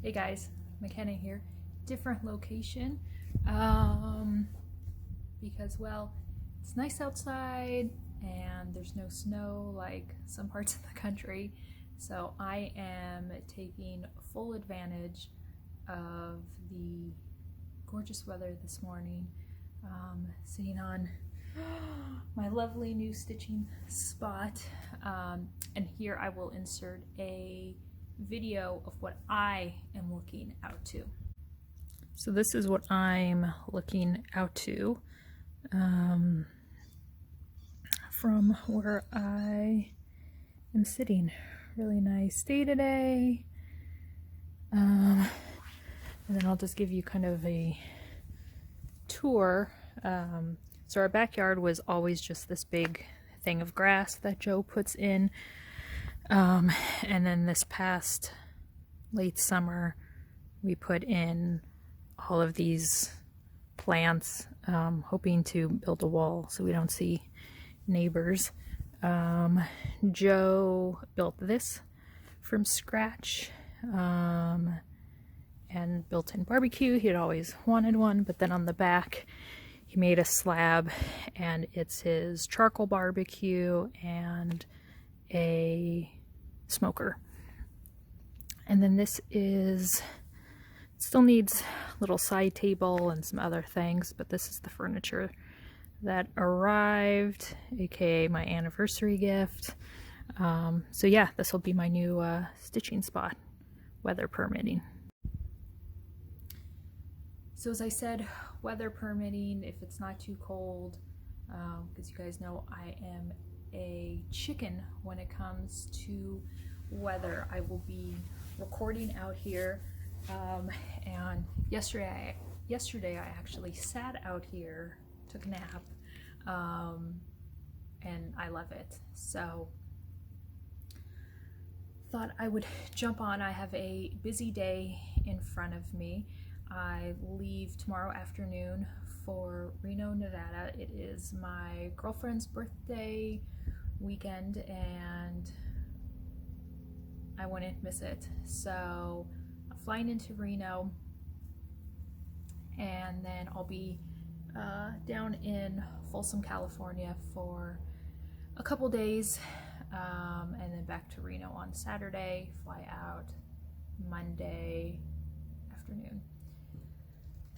Hey guys, McKenna here. Different location because, well, it's nice outside and there's no snow like some parts of the country. So I am taking full advantage of the gorgeous weather this morning, sitting on my lovely new stitching spot, and here I will insert a video of what I am looking out to. So this is what I'm looking out to from where I am sitting. Really nice day today. And then I'll just give you kind of a tour. So our backyard was always just this big thing of grass that Joe puts in. And then this past late summer, we put in all of these plants, hoping to build a wall so we don't see neighbors. Joe built this from scratch, and built-in barbecue. He had always wanted one, but then on the back he made a slab, and it's his charcoal barbecue and a smoker. And then this is, it still needs a little side table and some other things, but this is the furniture that arrived, aka my anniversary gift. So yeah, this will be my new stitching spot, weather permitting. So as I said, weather permitting, if it's not too cold, because you guys know I am a chicken when it comes to weather. I will be recording out here, and yesterday I actually sat out here, took a nap, and I love it. So thought I would jump on. I have a busy day in front of me. I leave tomorrow afternoon for Reno, Nevada. It is my girlfriend's birthday weekend and I wouldn't miss it. So I'm flying into Reno, and then I'll be down in Folsom, California for a couple days, and then back to Reno on Saturday, fly out Monday afternoon.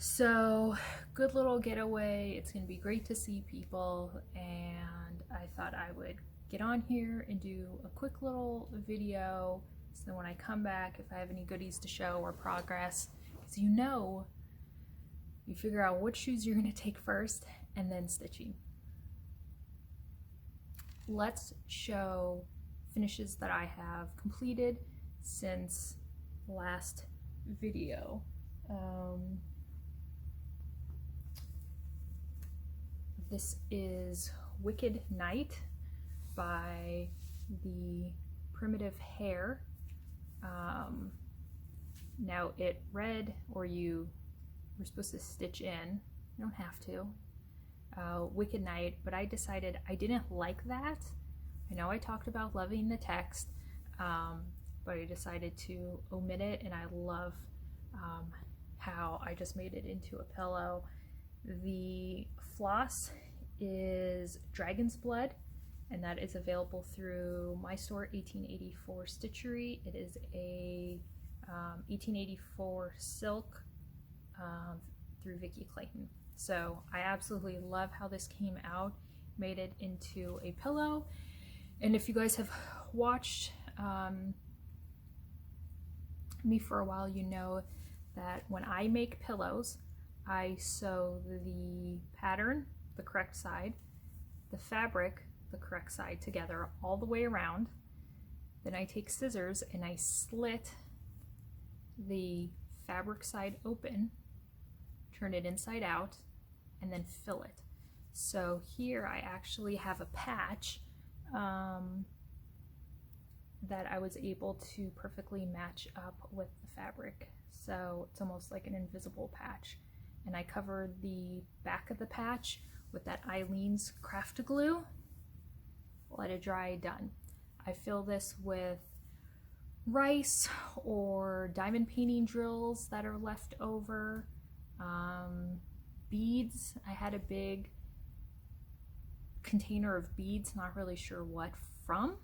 So good little getaway. It's gonna be great to see people, and I thought I would get on here and do a quick little video, so then when I come back, if I have any goodies to show or progress, because you figure out what shoes you're going to take first and then stitching. Let's show finishes that I have completed since last video. This is Wicked Night by the Primitive Hair. Now it read, or you were supposed to stitch in, you don't have to, Wicked Night, but I decided I didn't like that. I know I talked about loving the text, but I decided to omit it, and I love how I just made it into a pillow. The floss is Dragon's Blood, and that is available through my store, 1884 Stitchery. It is a 1884 silk through Vicki Clayton. So I absolutely love how this came out, made it into a pillow. And if you guys have watched me for a while, you know that when I make pillows, I sew the pattern, the correct side, the fabric, the correct side together all the way around. Then I take scissors and I slit the fabric side open, turn it inside out, and then fill it. So here I actually have a patch that I was able to perfectly match up with the fabric. So it's almost like an invisible patch. And I covered the back of the patch with that Eileen's craft glue. Let it dry, done. I fill this with rice or diamond painting drills that are left over, beads. I had a big container of beads, not really sure what from,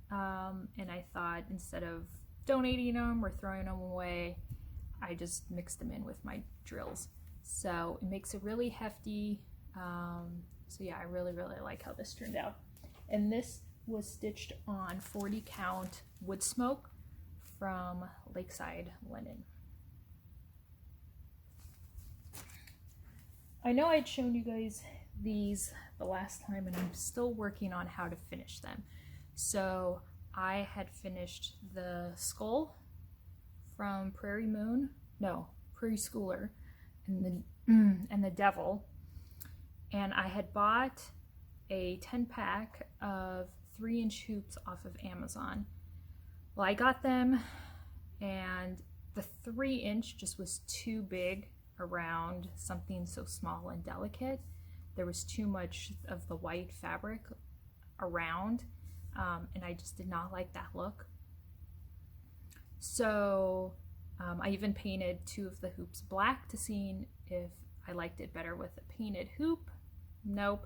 and I thought instead of donating them or throwing them away, I just mixed them in with my drills. So it makes a really hefty, so yeah, I really like how this turned out. And this was stitched on 40 count wood smoke from Lakeside Linen. I know I'd shown you guys these the last time, and I'm still working on how to finish them. So I had finished the skull from Prairie Schooler, and the devil, and I had bought a 10-pack of 3-inch hoops off of Amazon. Well, I got them, and the 3-inch just was too big around something so small and delicate. There was too much of the white fabric around, and I just did not like that look. So I even painted 2 of the hoops black to see if I liked it better with a painted hoop. Nope.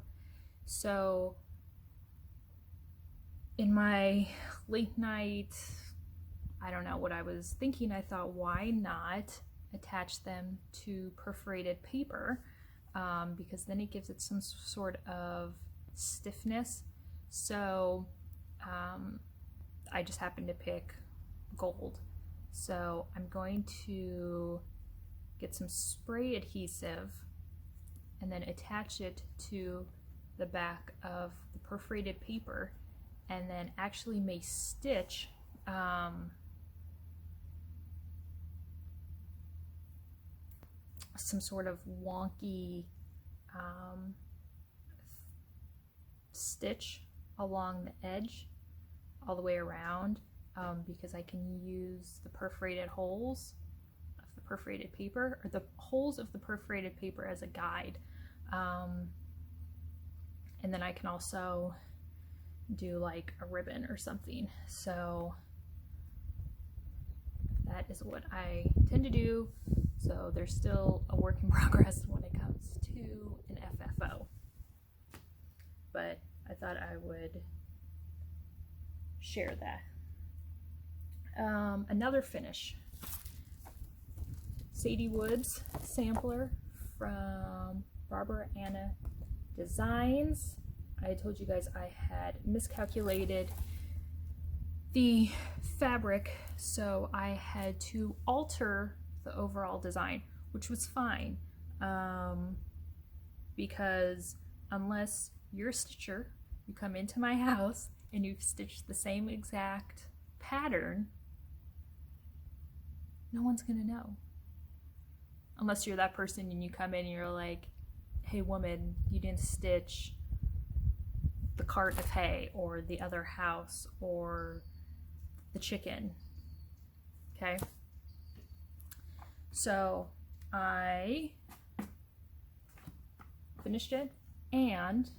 So in my late night, I don't know what I was thinking, I thought, why not attach them to perforated paper, because then it gives it some sort of stiffness. So I just happened to pick gold. So I'm going to get some spray adhesive and then attach it to the back of the perforated paper, and then actually may stitch some sort of wonky stitch along the edge all the way around, because I can use the perforated holes of the perforated paper, or the holes of the perforated paper, as a guide. And then I can also do like a ribbon or something. So that is what I tend to do. So there's still a work in progress when it comes to an FFO. But I thought I would share that. Another finish. Sadie Woods sampler from Barbara Anna Designs. I told you guys I had miscalculated the fabric, so I had to alter the overall design, which was fine, because unless you're a stitcher, you come into my house and you've stitched the same exact pattern, no one's gonna know. Unless you're that person and you come in and you're like, hey woman, you didn't stitch the cart of hay, or the other house, or the chicken. Okay? So I finished it and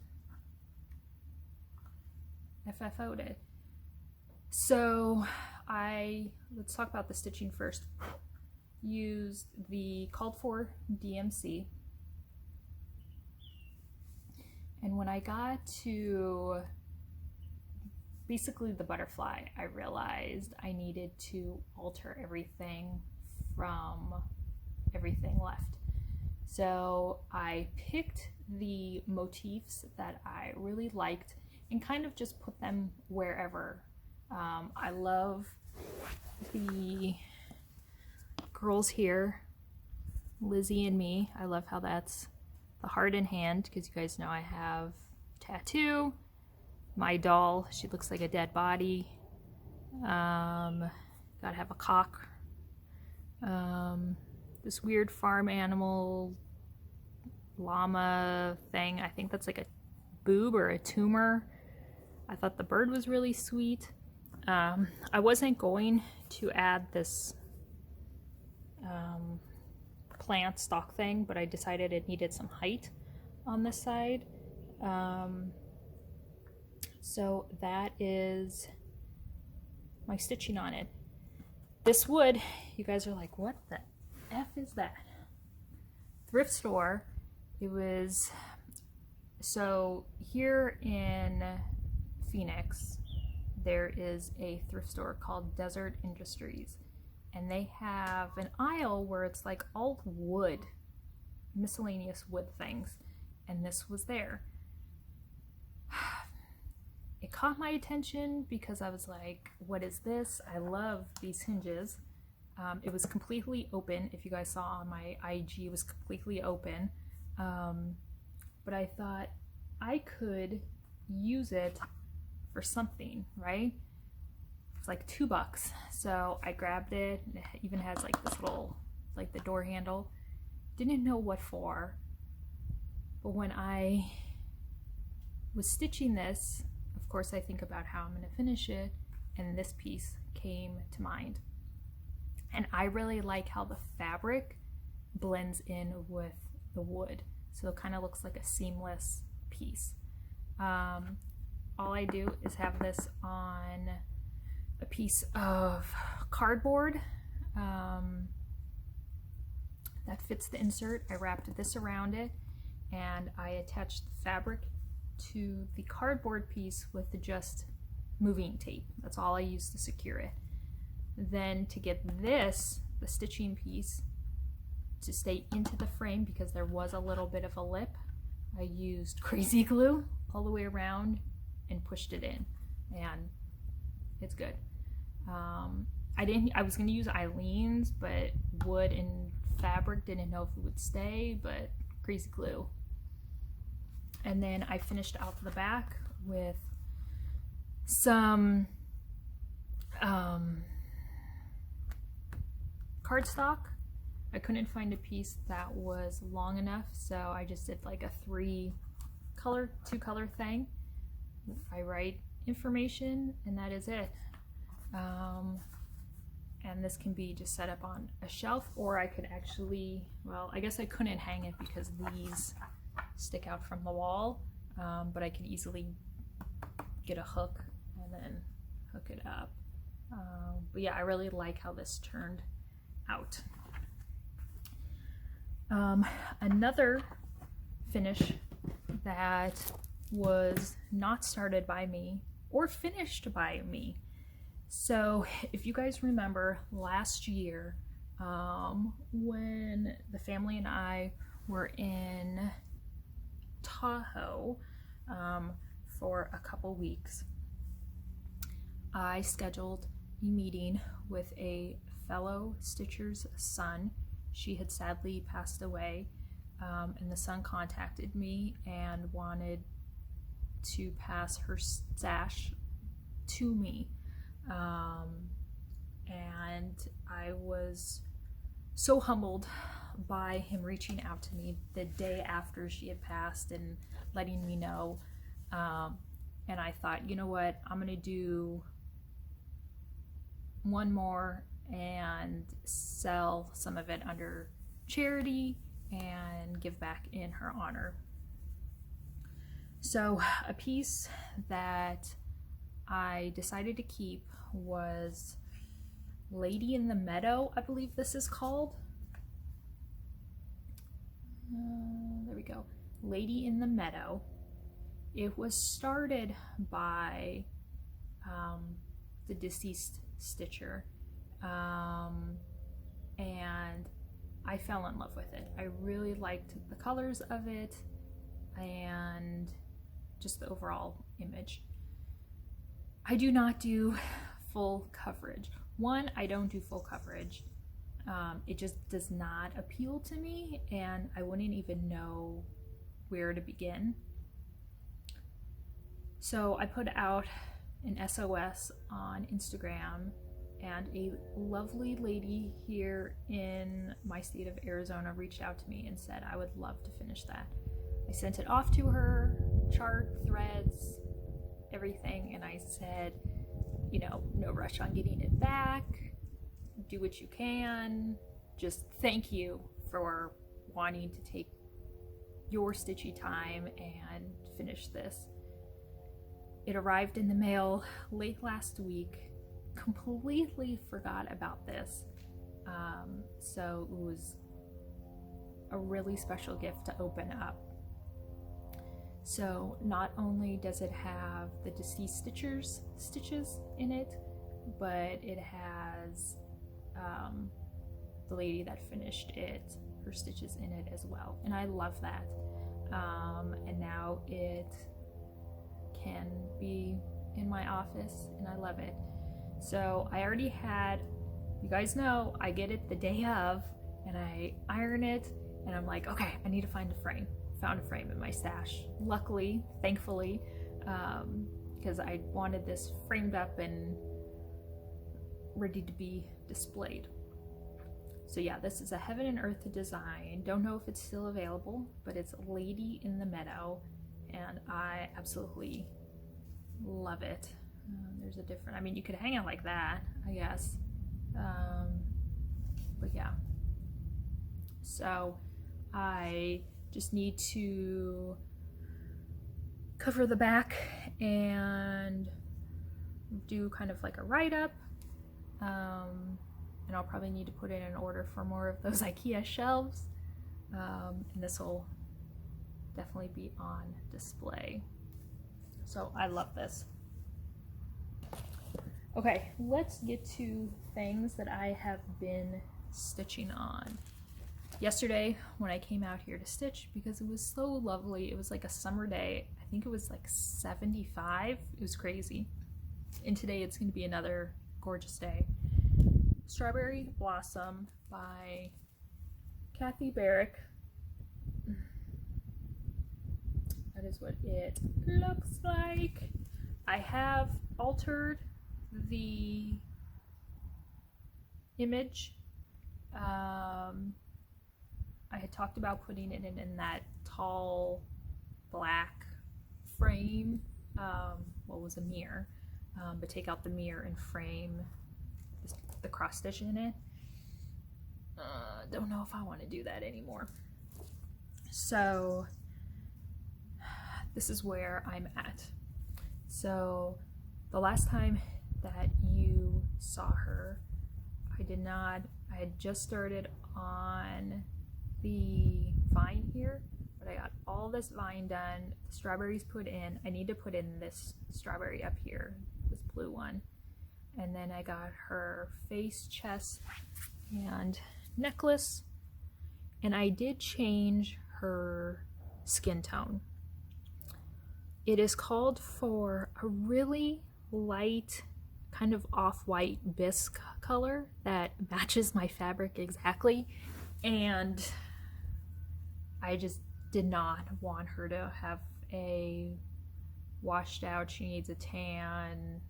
FFO'd it. So let's talk about the stitching first. Used the called for DMC. And when I got to basically the butterfly, I realized I needed to alter everything from everything left. So I picked the motifs that I really liked and kind of just put them wherever. I love the girls here, Lizzie and me. I love how that's the heart in hand, because you guys know I have a tattoo. My doll, she looks like a dead body. Gotta have a cock. This weird farm animal llama thing, I think that's like a boob or a tumor. I thought the bird was really sweet. I wasn't going to add this plant stalk thing, but I decided it needed some height on this side. So that is my stitching on it. This wood, you guys are like, what the F is that? Thrift store. It was, so here in Phoenix, there is a thrift store called Desert Industries, and they have an aisle where it's like all wood, miscellaneous wood things, and this was there. It caught my attention because I was like, what is this? I love these hinges. It was completely open. If you guys saw on my IG, it was completely open. But I thought I could use it for something, right? It's like $2. So I grabbed it. It even has like this little, like the door handle. Didn't know what for. But when I was stitching this, of course I think about how I'm going to finish it, and this piece came to mind. And I really like how the fabric blends in with the wood, so it kind of looks like a seamless piece. All I do is have this on a piece of cardboard that fits the insert. I wrapped this around it, and I attached the fabric to the cardboard piece with just moving tape. That's all I use to secure it. Then to get this, the stitching piece, to stay into the frame, because there was a little bit of a lip, I used crazy glue all the way around and pushed it in, and it's good. I was gonna use Eileen's, but wood and fabric, didn't know if it would stay, but crazy glue. And then I finished out the back with some cardstock. I couldn't find a piece that was long enough, so I just did like a two color thing. I write information, and that is it. And this can be just set up on a shelf, or I could actually, well, I guess I couldn't hang it because these stick out from the wall, but I could easily get a hook and then hook it up. But yeah, I really like how this turned out. Another finish that was not started by me or finished by me. So if you guys remember last year, when the family and I were in Tahoe for a couple weeks, I scheduled a meeting with a fellow stitcher's son. She had sadly passed away, and the son contacted me and wanted to pass her stash to me. And I was so humbled by him reaching out to me the day after she had passed and letting me know. And I thought, you know what, I'm gonna do one more and sell some of it under charity and give back in her honor. So a piece that I decided to keep was Lady in the Meadow, I believe this is called. There we go. Lady in the Meadow. It was started by the deceased stitcher, and I fell in love with it. I really liked the colors of it and just the overall image. I do not do full coverage. One, I don't do full coverage. It just does not appeal to me, and I wouldn't even know where to begin. So I put out an SOS on Instagram, and a lovely lady here in my state of Arizona reached out to me and said I would love to finish that. I sent it off to her, chart, threads, everything, and I said, you know, no rush on getting it back, do what you can, just thank you for wanting to take your stitchy time and finish this. It arrived in the mail late last week, completely forgot about this. So it was a really special gift to open up. So not only does it have the deceased stitches in it, but it has the lady that finished it, her stitches in it as well. And I love that. And now it can be in my office and I love it. So I already had, you guys know, I get it the day of and I iron it and I'm like, okay, I need to find a frame. Found a frame in my stash. Luckily, thankfully, because I wanted this framed up and ready to be displayed. So yeah, this is a Heaven and Earth design. Don't know if it's still available, but it's Lady in the Meadow and I absolutely love it. There's a different, I mean, you could hang it like that, I guess. But yeah. So I just need to cover the back and do kind of like a write-up. And I'll probably need to put in an order for more of those IKEA shelves. And this will definitely be on display. So I love this. Okay, let's get to things that I have been stitching on. Yesterday when I came out here to stitch, because it was so lovely, it was like a summer day. I think it was like 75. It was crazy. And today it's going to be another gorgeous day. Strawberry Blossom by Kathy Barrick. That is what it looks like. I have altered the image. I had talked about putting it in that tall black frame. What was a mirror, but take out the mirror and frame the cross stitch in it. Don't know if I want to do that anymore. So this is where I'm at. So the last time that you saw her, I had just started on the vine here, but I got all this vine done, the strawberries put in. I need to put in this strawberry up here, this blue one. And then I got her face, chest, and necklace. And I did change her skin tone. It is called for a really light, kind of off-white bisque color that matches my fabric exactly. And I just did not want her to have a washed out, she needs a tan,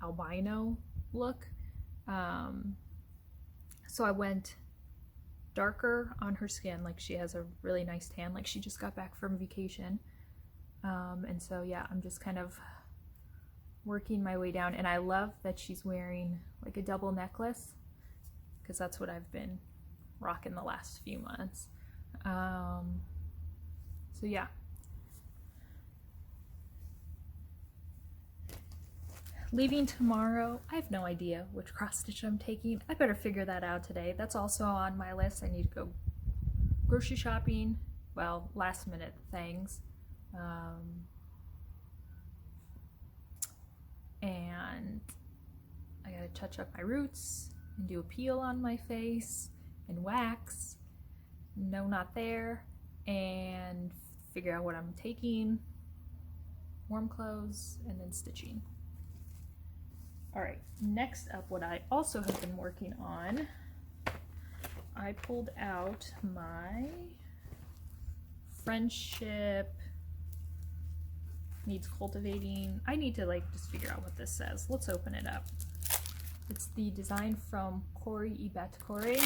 albino look. So I went darker on her skin, like she has a really nice tan, like she just got back from vacation. And so yeah, I'm just kind of working my way down, and I love that she's wearing like a double necklace because that's what I've been rocking the last few months. So yeah. Leaving tomorrow, I have no idea which cross stitch I'm taking. I better figure that out today. That's also on my list. I need to go grocery shopping, well, last minute things. And I gotta touch up my roots and do a peel on my face and wax. No, not there. And figure out what I'm taking, warm clothes, and then stitching. All right, next up, what I also have been working on, I pulled out my Friendship Needs Cultivating. I need to like just figure out what this says. Let's open it up. It's the design from Corey Ibet Corey.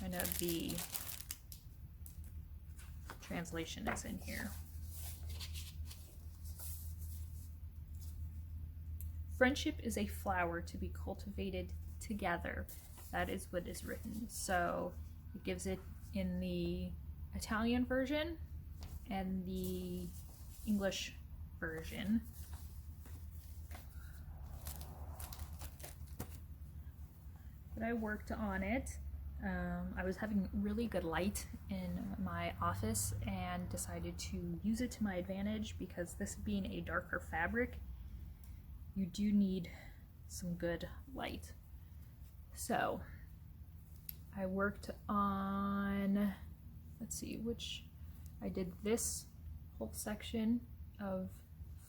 I know the translation is in here. Friendship is a flower to be cultivated together. That is what is written. So it gives it in the Italian version and the English version. but I worked on it. I was having really good light in my office and decided to use it to my advantage, because this being a darker fabric, you do need some good light. So I worked on, let's see, I did this whole section of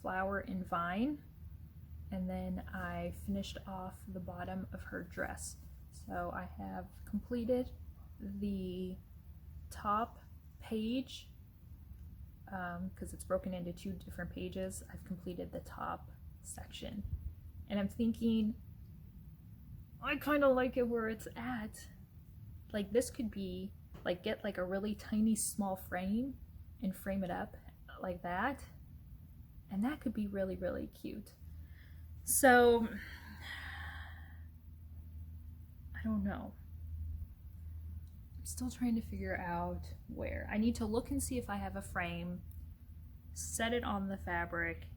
flower and vine, and then I finished off the bottom of her dress. So I have completed the top page, because it's broken into 2 different pages. I've completed the top section, and I'm thinking I kind of like it where it's at. Like, this could be like, get like a really tiny small frame and frame it up like that, and that could be really, really cute. So I don't know. I'm still trying to figure out where. I need to look and see if I have a frame, set it on the fabric,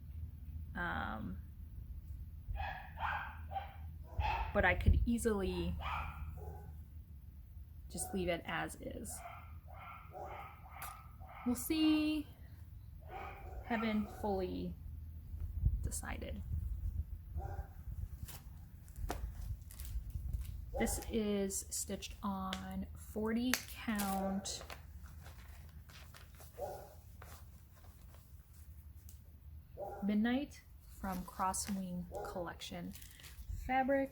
but I could easily just leave it as is. We'll see. Haven't fully decided. This is stitched on 40 count Midnight from Crosswing collection. Fabric,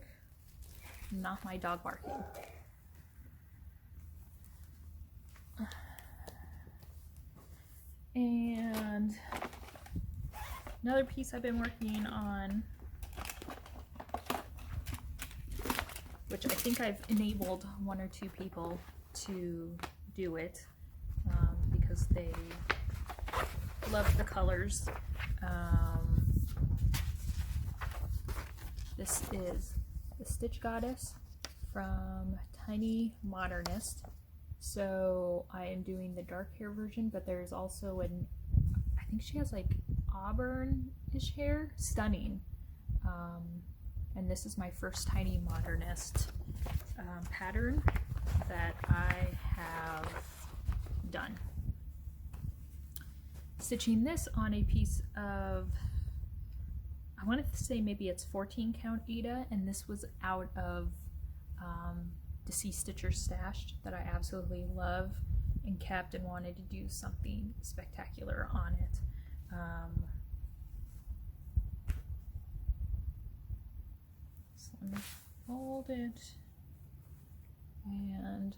not my dog barking. And another piece I've been working on, which I think I've enabled 1 or 2 people to do it, because they love the colors. This is the Stitch Goddess from Tiny Modernist. So I am doing the dark hair version, but there's also I think she has like auburn-ish hair. Stunning. And this is my first Tiny Modernist pattern that I have done. Stitching this on a piece of, I wanted to say maybe it's 14 count Aida, and this was out of Deceased Stitcher Stashed that I absolutely love and kept, and wanted to do something spectacular on it. So let me fold it, and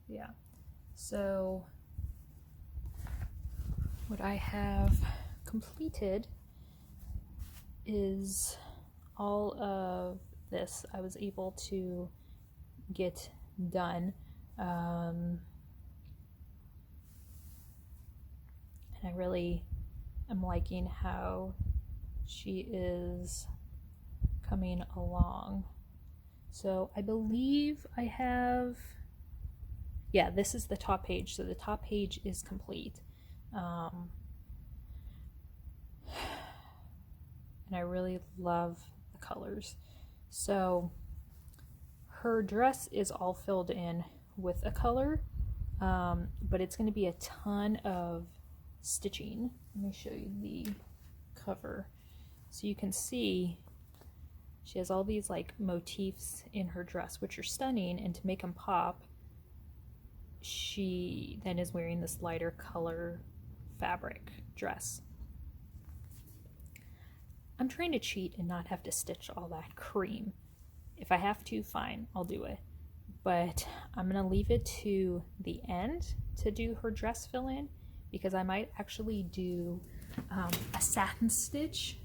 yeah, so what I have completed is all of this I was able to get done, and I really am liking how she is coming along. So I believe I have, yeah, this is the top page, so the top page is complete. And I really love the colors. So her dress is all filled in with a color, but it's going to be a ton of stitching. Let me show you the cover. So you can see she has all these like motifs in her dress, which are stunning, and to make them pop, she then is wearing this lighter color fabric dress. I'm trying to cheat and not have to stitch all that cream. If I have to, fine, I'll do it. But I'm gonna leave it to the end to do her dress fill-in, because I might actually do a satin stitch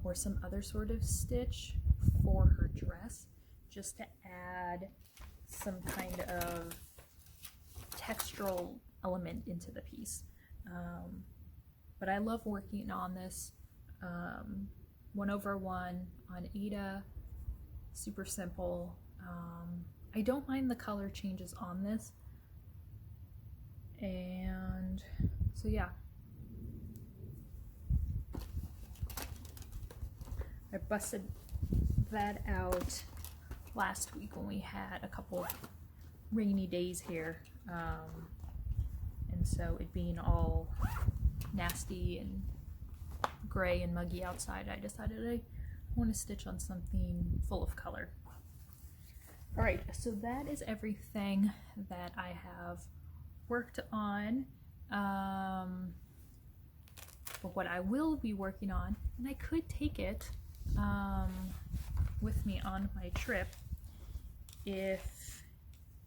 or some other sort of stitch for her dress, just to add some kind of textural element into the piece. But I love working on this 1/1 on Aida, super simple. I don't mind the color changes on this, and so yeah, I busted that out last week when we had a couple rainy days here. And so it being all nasty and gray and muggy outside, I decided I want to stitch on something full of color. Alright, so that is everything that I have worked on. But what I will be working on, and I could take it with me on my trip if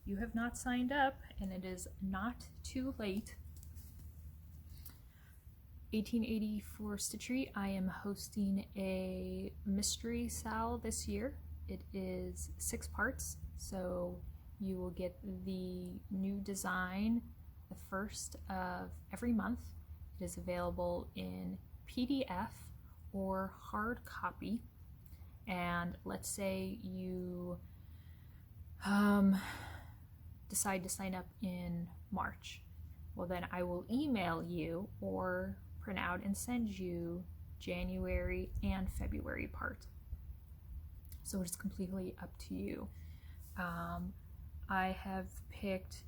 you have not signed up, and it is not too late. 1884 Stitchery, I am hosting a mystery sal this year. It is 6 parts, so you will get the new design the first of every month. It is available in PDF or hard copy. And let's say you decide to sign up in March. Well, then I will email you or print out and send you January and February part. So it's completely up to you. I have picked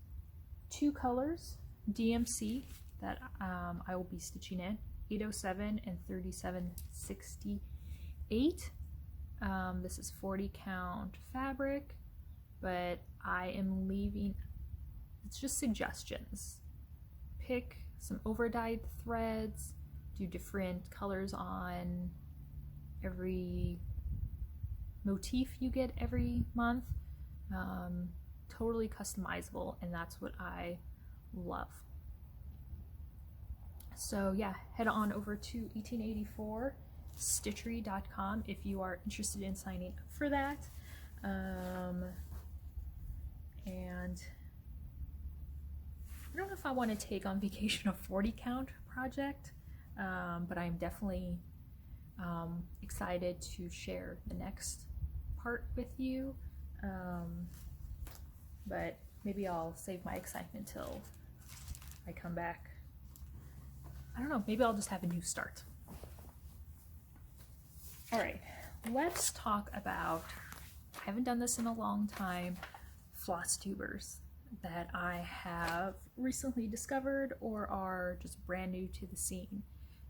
2 colors, DMC, that I will be stitching in, 807 and 3768. This is 40 count fabric, but I am leaving, it's just suggestions. Pick some over-dyed threads, do different colors on every motif you get every month. Totally customizable, and that's what I love. So yeah, head on over to 1884stitchery.com if you are interested in signing up for that. And I don't know if I want to take on vacation a 40 count project, but I'm definitely excited to share the next part with you. But maybe I'll save my excitement till I come back. I don't know, maybe I'll just have a new start. All right, let's talk about, I haven't done this in a long time, FlossTubers that I have recently discovered or are just brand new to the scene.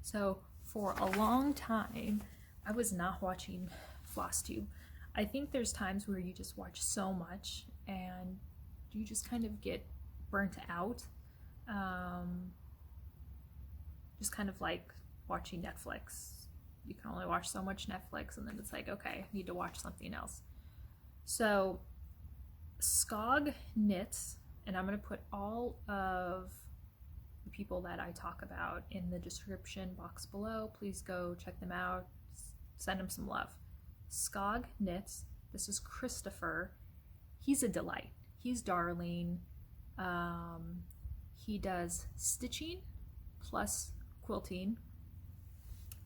So for a long time, I was not watching FlossTube. I think there's times where you just watch so much and you just kind of get burnt out. Just kind of like watching Netflix. You can only watch so much Netflix and then it's like, okay, I need to watch something else. So Skog Knits, and I'm going to put all of the people that I talk about in the description box below. Please go check them out. Send them some love. Skog Knits. This is Christopher. He's a delight. He's darling. He does stitching plus quilting.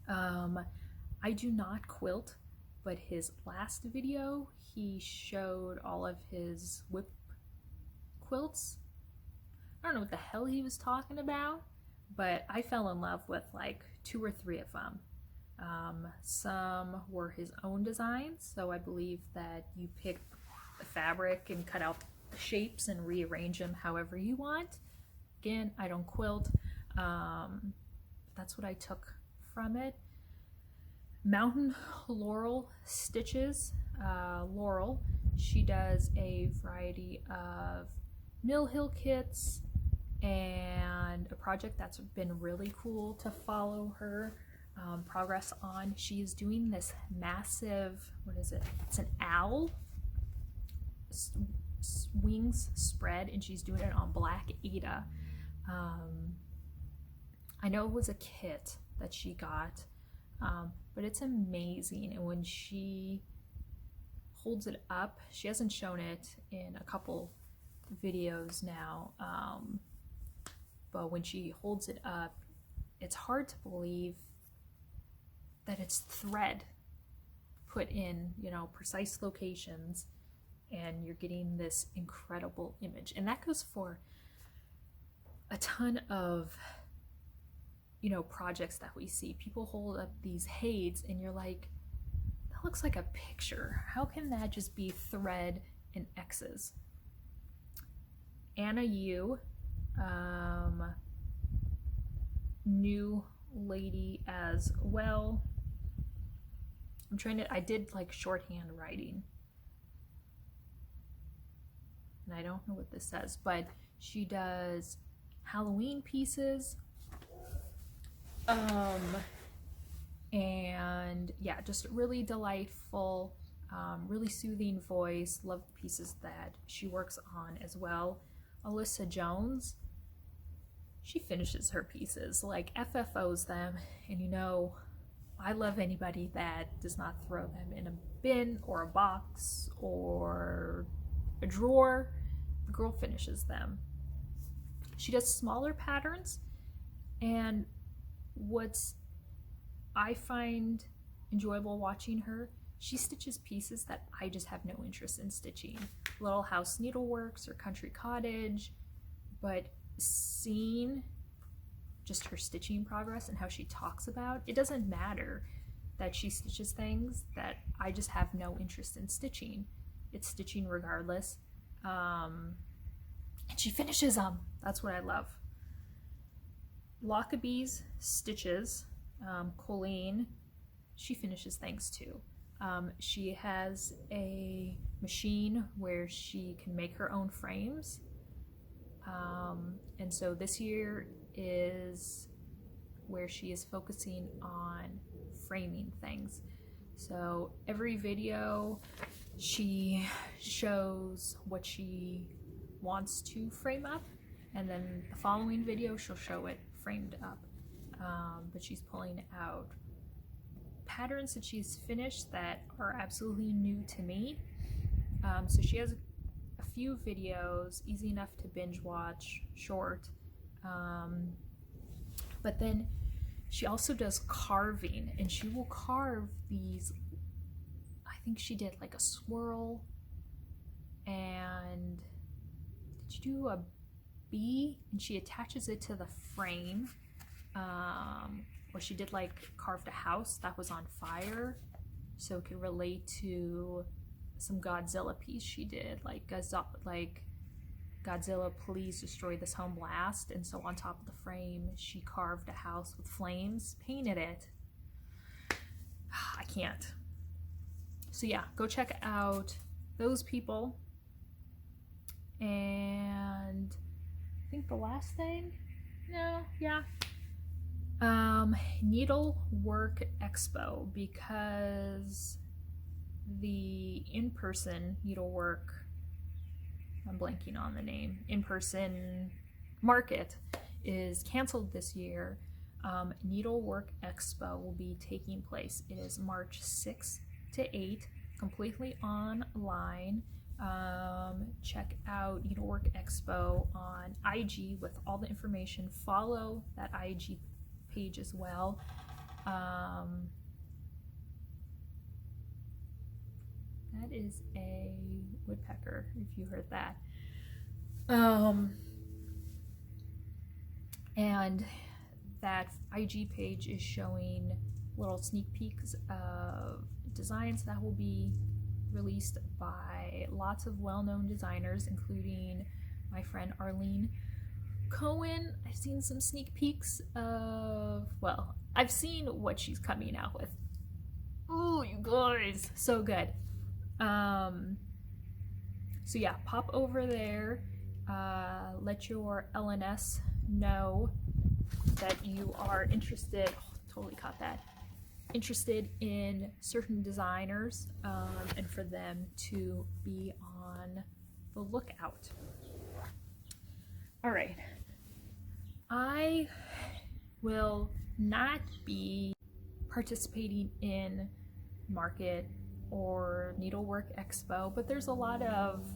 I do not quilt, but his last video he showed all of his whip quilts. I don't know what the hell he was talking about, but I fell in love with like 2 or 3 of them. Some were his own designs, so I believe that you pick the fabric and cut out the shapes and rearrange them however you want. Again, I don't quilt. That's what I took from it. Mountain Laurel Stitches. Laurel, she does a variety of Mill Hill kits and a project that's been really cool to follow her progress on. She is doing this massive, what is it? It's an owl wings spread, and she's doing it on black Ada. I know it was a kit that she got, but it's amazing. And when she holds it up, she hasn't shown it in a couple videos now, but when she holds it up, it's hard to believe that it's thread put in, you know, precise locations, and you're getting this incredible image. And that goes for a ton of, you know, projects that we see. People hold up these heids and you're like, the that looks like a picture. How can that just be thread and X's? Anna Yu, new lady as well. I did like shorthand writing. And I don't know what this says, but she does Halloween pieces. And yeah, just really delightful, really soothing voice. Love the pieces that she works on as well. Alissa Jones, she finishes her pieces, like FFOs them, and you know, I love anybody that does not throw them in a bin or a box or a drawer. The girl finishes them. She does smaller patterns, and what's I find enjoyable watching her, she stitches pieces that I just have no interest in stitching. Little House Needleworks or Country Cottage, but seeing just her stitching progress and how she talks about, it doesn't matter that she stitches things that I just have no interest in stitching. It's stitching regardless. And she finishes them. That's what I love. Lockabee's stitches. Colleen, she finishes things too. She has a machine where she can make her own frames. And so this year is where she is focusing on framing things. So every video she shows what she wants to frame up, and then the following video she'll show it framed up. But she's pulling out patterns that she's finished that are absolutely new to me. So she has a few videos, easy enough to binge watch, short. But then she also does carving, and she will carve these, I think she did like a swirl, and did you do a bee? And she attaches it to the frame. Or she did like carved a house that was on fire, so it could relate to some Godzilla piece she did, like Godzilla, please destroy this home blast. And so on top of the frame she carved a house with flames, painted it. I can't. So yeah, go check out those people. And I think the last thing, Needlework Expo, because the in-person needlework, I'm blanking on the name, in-person market is canceled this year. Needlework Expo will be taking place. It is March 6th to 8th, completely online. Check out Needlework Expo on IG with all the information. Follow that IG page as well. That is a woodpecker, if you heard that. And that IG page is showing little sneak peeks of designs that will be released by lots of well-known designers, including my friend Arlene Cohen. I've seen some sneak peeks of, well, I've seen what she's coming out with. Oh, you guys, so good. So yeah, pop over there, let your LNS know that you are interested, totally caught that, interested in certain designers, and for them to be on the lookout. All right, I will not be participating in Market or Needlework Expo, but there's a lot of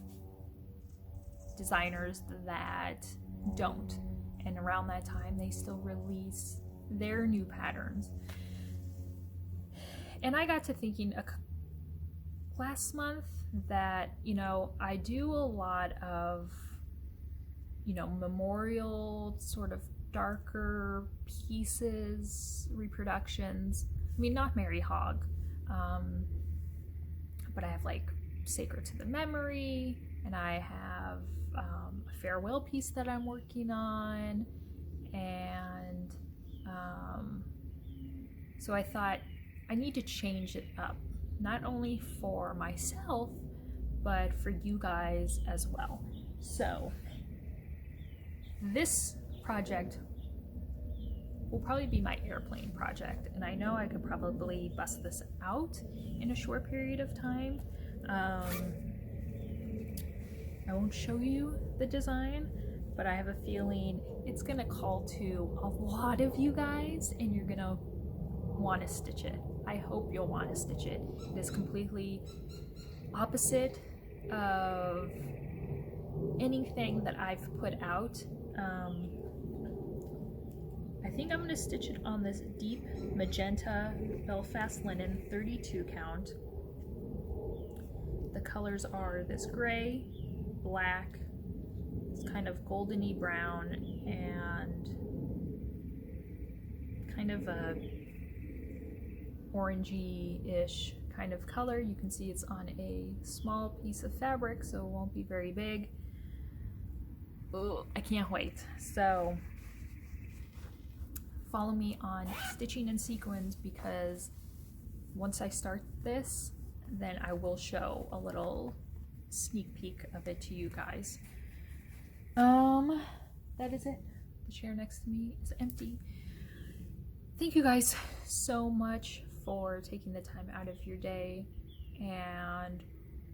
designers that don't, and around that time they still release their new patterns. And I got to thinking last month that, you know, I do a lot of, you know, memorial sort of darker pieces, reproductions. I mean, not Mary Hogg, but I have like Sacred to the Memory, and I have a farewell piece that I'm working on, and so I thought I need to change it up, not only for myself, but for you guys as well. So this project will probably be my airplane project, and I know I could probably bust this out in a short period of time. I won't show you the design, but I have a feeling it's gonna call to a lot of you guys, and you're gonna want to stitch it. I hope you'll want to stitch it. It is completely opposite of anything that I've put out. I think I'm going to stitch it on this deep magenta Belfast linen 32 count. The colors are this gray, black, this kind of goldeny brown, and kind of a orangey-ish kind of color. You can see it's on a small piece of fabric, so it won't be very big. Ooh, I can't wait. So follow me on Stitching in Sequins, because once I start this, then I will show a little sneak peek of it to you guys. That is it. The chair next to me is empty. Thank you guys so much for taking the time out of your day and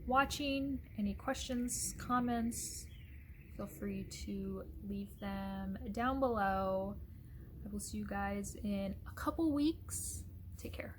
watching. Any questions, comments, feel free to leave them down below. I will see you guys in a couple weeks. Take care.